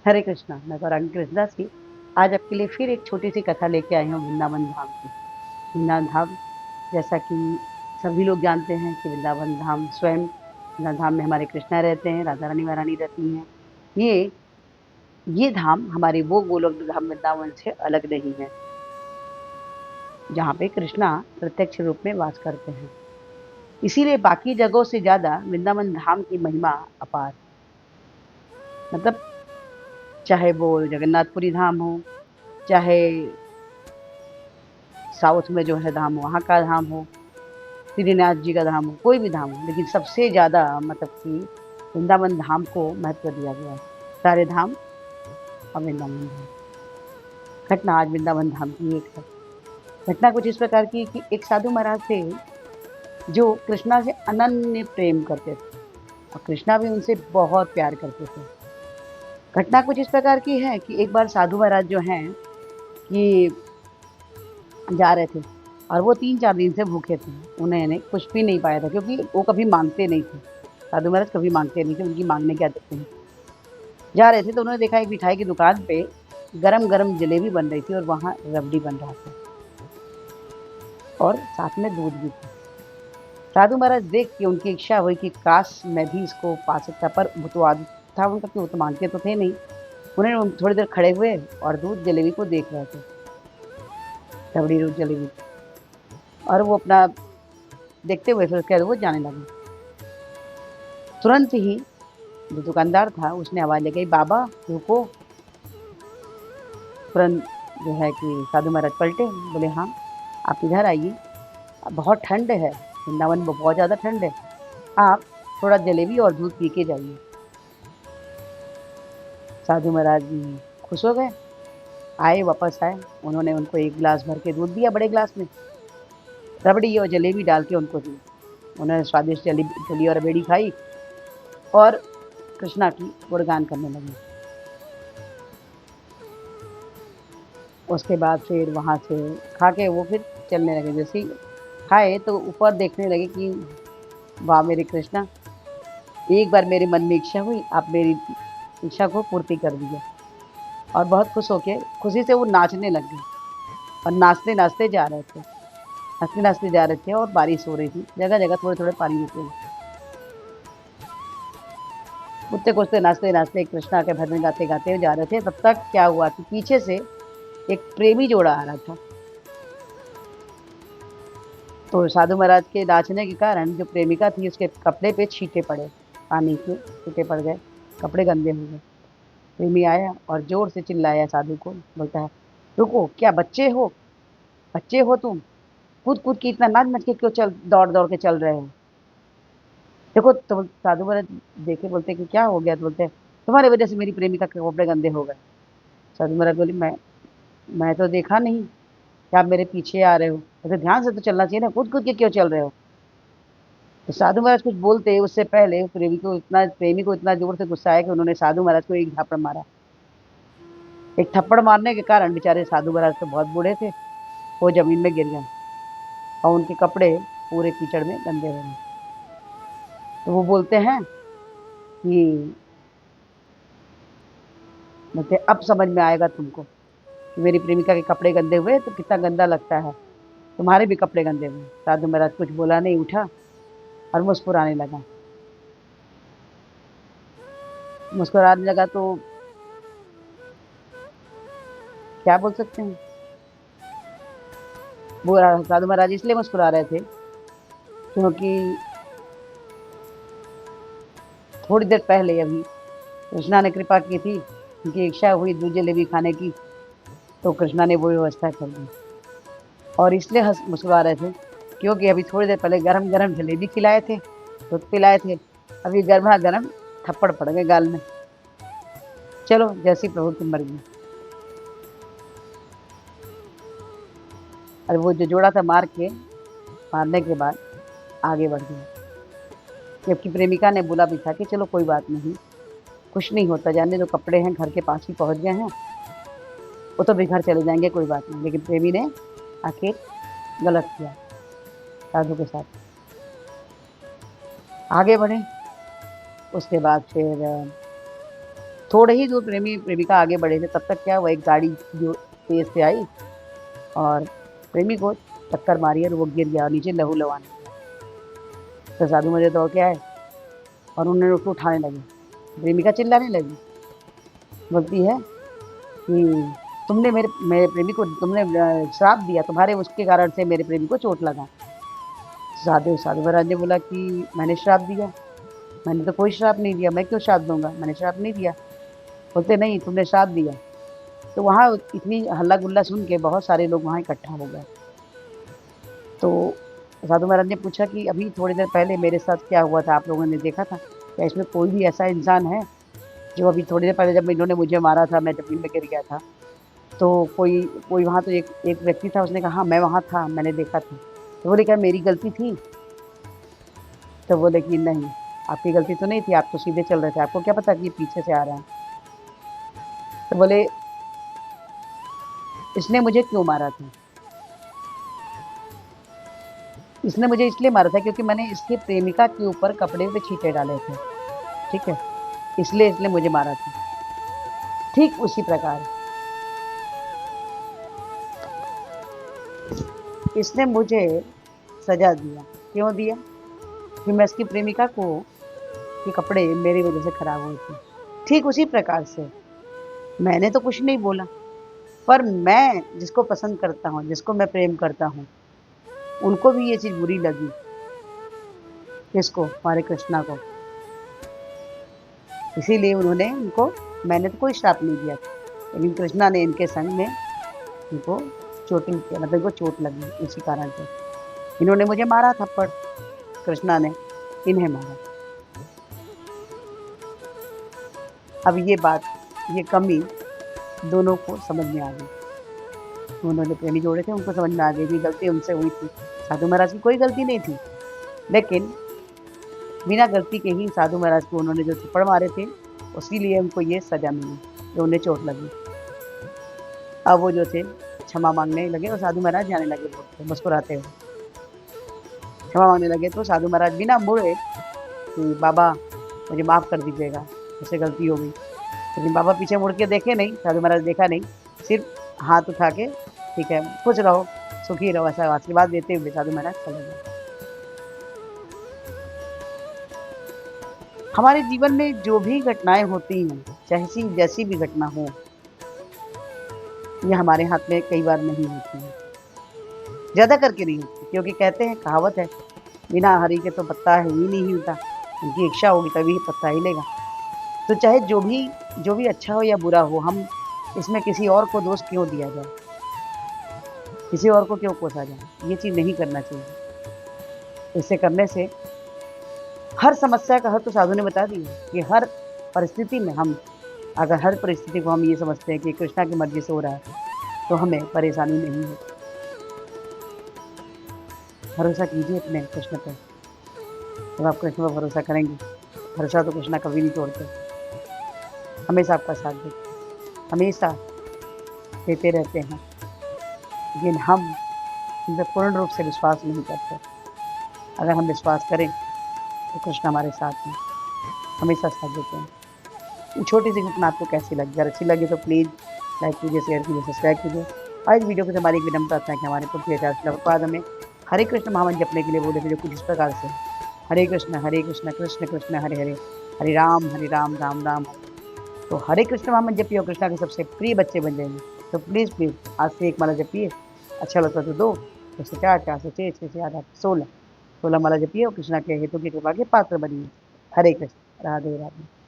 हरे कृष्णा, मैं गौरांगी कृष्णदास की आज आपके लिए फिर एक छोटी-सी कथा लेके आई हूँ वृंदावन धाम की। वृंदावन धाम जैसा कि सभी लोग जानते हैं कि वृंदावन धाम स्वयं वृंदावन धाम में हमारे कृष्णा रहते हैं, राधा रानी महारानी रहती हैं। ये ये धाम हमारे वो गोलोक धाम वृंदावन से अलग नहीं है, जहाँ पे कृष्णा प्रत्यक्ष रूप में वास करते हैं। इसीलिए बाकी जगहों से ज़्यादा वृंदावन धाम की महिमा अपार। मतलब चाहे वो जगन्नाथपुरी धाम हो, चाहे साउथ में जो है धाम वहाँ का धाम हो, श्रीनाथ जी का धाम हो, कोई भी धाम हो, लेकिन सबसे ज़्यादा मतलब कि वृंदावन धाम को महत्व दिया गया है। सारे धाम और वृंदावन धाम। घटना आज वृंदावन धाम की एक है। घटना कुछ इस प्रकार की कि एक साधु महाराज थे जो कृष्णा से अनन्य प्रेम करते थे और कृष्णा भी उनसे बहुत प्यार करते थे। घटना कुछ इस प्रकार की है कि एक बार साधु महाराज जो हैं कि जा रहे थे और वो 3-4 दिन से भूखे थे। उन्होंने कुछ भी नहीं पाया था क्योंकि वो कभी माँगते नहीं थे। साधु महाराज कभी माँगते नहीं थे, उनकी माँगने की आदत नहीं। जा रहे थे तो उन्होंने देखा एक मिठाई की दुकान पे गरम-गरम जलेबी बन रही थी और वहाँ रबड़ी बन रहा था और साथ में दूध भी था। साधु महाराज देख के उनकी इच्छा हुई कि काश मैं भी इसको पा सकता, पर वो तो आदत था उनका कि वो तो माँगते तो थे नहीं। उन्होंने थोड़ी देर खड़े हुए और दूध जलेबी को देख रहे थे, रबड़ी दूध जलेबी और वो अपना देखते हुए फिर उसके बाद वो जाने लगे। तुरंत ही जो दुकानदार था उसने आवाज़ लगाई, "बाबा रुको।" तुरंत जो है कि साधु महाराज पलटे, बोले, "हाँ, आप इधर आइए, बहुत ठंड है, वृंदावन में बहुत ज़्यादा ठंड है, आप थोड़ा जलेबी और दूध पी के जाइए।" साधु महाराज खुश हो गए, आए वापस आए, उन्होंने उनको 1 गिलास भर के दूध दिया बड़े गिलास में, रबड़ी और जलेबी डाल के उनको दी। उन्होंने स्वादिष्ट जली और रबड़ी खाई और कृष्णा की गुणगान करने लगे। उसके बाद फिर वहाँ से खा के वो फिर चलने लगे। जैसे ही खाए तो ऊपर देखने लगे कि वाह मेरे कृष्णा, एक बार मेरे मन में इच्छा हुई, आप मेरी इच्छा को पूर्ति कर दिया। और बहुत खुश होके खुशी से वो नाचने लग गए और नाचते-नाचते जा रहे थे। नाचते-नाचते जा रहे थे और बारिश हो रही थी। जगह-जगह थोड़े-थोड़े पानी निकले। कूदते-कूदते, नाचते-नाचते कृष्णा के भजन गाते-गाते जा रहे थे। तब तक क्या हुआ कि पीछे से एक प्रेमी जोड़ा आ रहा था। तो साधु महाराज के नाचने के कारण जो प्रेमिका थी उसके कपड़े पे छींटे पड़े, पानी के छींटे पड़ गए, कपड़े गंदे हो गए। प्रेमी आया और ज़ोर से चिल्लाया साधु को, बोलता है, "रुको, क्या बच्चे हो? बच्चे हो तुम? कूद-कूद के इतना नाच-नाच के क्यों दौड़-दौड़ के चल रहे हो?" देखो तो साधु महाराज देखे, बोलते कि क्या हो गया? तो बोलते हैं, "तुम्हारी वज़ह से मेरी प्रेमिका के कपड़े गंदे हो गए।" साधु महाराज बोले, मैं तो देखा नहीं कि आप मेरे पीछे आ रहे हो, ऐसे ध्यान से तो चलना चाहिए ना, कूद-कूद के क्यों चल रहे हो?" तो साधु महाराज कुछ बोलते उससे पहले प्रेमी को इतना ज़ोर से गुस्सा आया कि उन्होंने साधु महाराज को एक थापड़ मारा। एक थप्पड़ मारने के कारण बेचारे साधु महाराज तो बहुत बूढ़े थे, वो ज़मीन में गिर गए और उनके कपड़े पूरे कीचड़ में गंदे हो गए। तो वो बोलते हैं कि बोलते अब समझ में आएगा तुमको कि मेरी प्रेमिका के कपड़े गंदे हुए तो कितना गंदा लगता है, तुम्हारे भी कपड़े गंदे हुए। साधु महाराज कुछ बोला नहीं, उठा और मुस्कुराने लगा। मुस्कुराने लगा तो क्या बोल सकते हैं? वो साधु महाराज इसलिए मुस्कुरा रहे थे क्योंकि थोड़ी देर पहले अभी कृष्णा ने कृपा की थी, उनकी इच्छा हुई दूध जलेबी खाने की, तो कृष्णा ने वो व्यवस्था कर दी और इसलिए हँस मुस्कुरा रहे थे क्योंकि अभी थोड़ी देर पहले गरम-गरम जलेबी खिलाए थे, दूध पिलाए थे, अभी गरमा-गरम थप्पड़ पड़ गए गाल में। चलो जैसी प्रभु की मर्ज़ी। और वो जो जोड़ा था मारने के बाद आगे बढ़ गए। जबकि प्रेमिका ने बोला भी था कि चलो कोई बात नहीं, कुछ नहीं होता, जाने दो, कपड़े हैं घर के पास ही पहुँच गए हैं, वो तो बेघर चले जाएँगे, कोई बात नहीं। लेकिन प्रेमी ने आखिर गलत किया साधु के साथ। आगे बढ़े, उसके बाद फिर थोड़े ही दूर प्रेमी प्रेमिका आगे बढ़े थे, तब तक क्या हुआ, एक गाड़ी जो तेज से आई और प्रेमी को टक्कर मारी और वो गिर गया और नीचे लहू लुहान हो गया। तो साधु महाराज दौड़ के आए और उन्होंने उसको उठाने लगे। प्रेमिका चिल्लाने लगी, बोलती है कि तुमने मेरे मेरे प्रेमी को तुमने श्राप दिया, तुम्हारे उसके कारण से मेरे प्रेमी को चोट लगा। साधु साधु महाराज ने बोला कि मैंने श्राप दिया? मैंने तो कोई श्राप नहीं दिया, मैं क्यों श्राप दूंगा, मैंने श्राप नहीं दिया। बोलते नहीं, तुमने श्राप दिया। तो वहाँ इतनी हल्ला गुल्ला सुन के बहुत सारे लोग वहाँ इकट्ठा हो गए। तो साधु महाराज ने पूछा कि अभी थोड़ी देर पहले मेरे साथ क्या हुआ था, आप लोगों ने देखा था क्या? इसमें कोई भी ऐसा इंसान है जो अभी थोड़ी देर पहले जब इन्होंने मुझे मारा था, मैं जमीन में गिर गया था, तो कोई कोई वहाँ तो एक व्यक्ति था, उसने कहा हाँ मैं वहाँ था, मैंने देखा था। तो बोले क्या मेरी गलती थी? तो बोले कि नहीं, आपकी गलती तो नहीं थी, आप तो सीधे चल रहे थे, आपको क्या पता कि ये पीछे से आ रहा है। तो बोले इसने मुझे क्यों मारा था? इसने मुझे इसलिए मारा था क्योंकि मैंने इसकी प्रेमिका के ऊपर कपड़े पे छींटे डाले थे, ठीक है, इसलिए इसने मुझे मारा था। ठीक उसी प्रकार इसने मुझे सजा दिया। क्यों दिया? कि मैं इसकी प्रेमिका को के कपड़े मेरी वजह से खराब हुए थे। ठीक उसी प्रकार से मैंने तो कुछ नहीं बोला, पर मैं जिसको पसंद करता हूँ, जिसको मैं प्रेम करता हूँ, उनको भी ये चीज़ बुरी लगी। किसको? हमारे कृष्णा को। इसीलिए उन्होंने इनको, मैंने तो कोई श्राप नहीं दिया था, लेकिन कृष्णा ने इनके संग में इनको चोटिल किया, मतलब इनको चोट लगी इसी कारण से। इन्होंने मुझे मारा थप्पड़, कृष्णा ने इन्हें मारा। अब ये बात, ये कमी दोनों को समझ में आ गई। उन्होंने प्रेमी जोड़े थे, उनको समझ में आ गई कि गलती उनसे हुई थी। साधु महाराज की कोई गलती नहीं थी, लेकिन बिना गलती के ही साधु महाराज को उन्होंने जो थप्पड़ मारे थे, उसीलिए उनको ये सजा मिली, जो उन्हें चोट लगी। अब वो जो थे क्षमा मांगने लगे और साधु महाराज जाने लगे मुस्कुराते हुए। क्षमा मांगने लगे तो साधु महाराज बिना मुड़े कि बाबा मुझे माफ़ कर दीजिएगा, मुझसे गलती हो गई। लेकिन बाबा पीछे मुड़ के देखे नहीं, साधु महाराज देखा नहीं, सिर्फ हाथ उठा के ठीक है खुश रहो सुखी रहो ऐसा आशीर्वाद देते हुए साधु महाराज चले गए। हमारे जीवन में जो भी घटनाएं होती हैं, चाहे जैसी भी घटना हो, ये हमारे हाथ में कई बार नहीं होती है, ज़्यादा करके नहीं होती, क्योंकि कहते हैं, कहावत है, बिना हरी के तो पत्ता ही नहीं हिलता, उनकी इच्छा होगी तभी पत्ता हिलेगा। तो चाहे जो भी अच्छा हो या बुरा हो, हम इसमें किसी और को दोष क्यों दिया जाए, किसी और को क्यों कोसा जाए, ये चीज़ नहीं करना चाहिए। ऐसे करने से हर समस्या का हल तो साधु ने बता दिया कि हर परिस्थिति में हम, अगर हर परिस्थिति को हम ये समझते हैं कि कृष्णा की मर्जी से हो रहा है, तो हमें परेशानी नहीं है। भरोसा कीजिए अपने कृष्ण पर। जब आप कृष्ण पर भरोसा करेंगे, भरोसा तो कृष्णा कभी नहीं तोड़ते, हमेशा आपका साथ देते, हमेशा देते रहते हैं। लेकिन हम इन पर पूर्ण रूप से विश्वास नहीं करते। अगर हम विश्वास करें तो कृष्ण हमारे साथ में हमेशा साथ देते हैं। ये छोटी सी घटना आपको कैसी लगी? अगर अच्छी लगी तो प्लीज़ लाइक कीजिए, शेयर कीजिए, सब्सक्राइब कीजिए। आज वीडियो को हमारी विनम्र प्रार्थना है कि हमारे पुत्र प्रभुपाद हमें हरे कृष्ण महामंत्र जपने के लिए बोले थे, जो कुछ इस प्रकार से हरे कृष्ण कृष्ण कृष्ण हरे हरे, हरे राम राम राम हरे। तो हरे कृष्ण महामंत्र जपिए और कृष्णा के सबसे प्रिय बच्चे बन जाएंगे। तो प्लीज़ आज से एक माला जपिए, अच्छा लगता तो 2, 2 से 4, 4 से 6, 6 से 8, 16 माला जपिए और कृष्णा के हेतु की कृपा के पात्र बनिए। हरे कृष्ण, राधे राधे।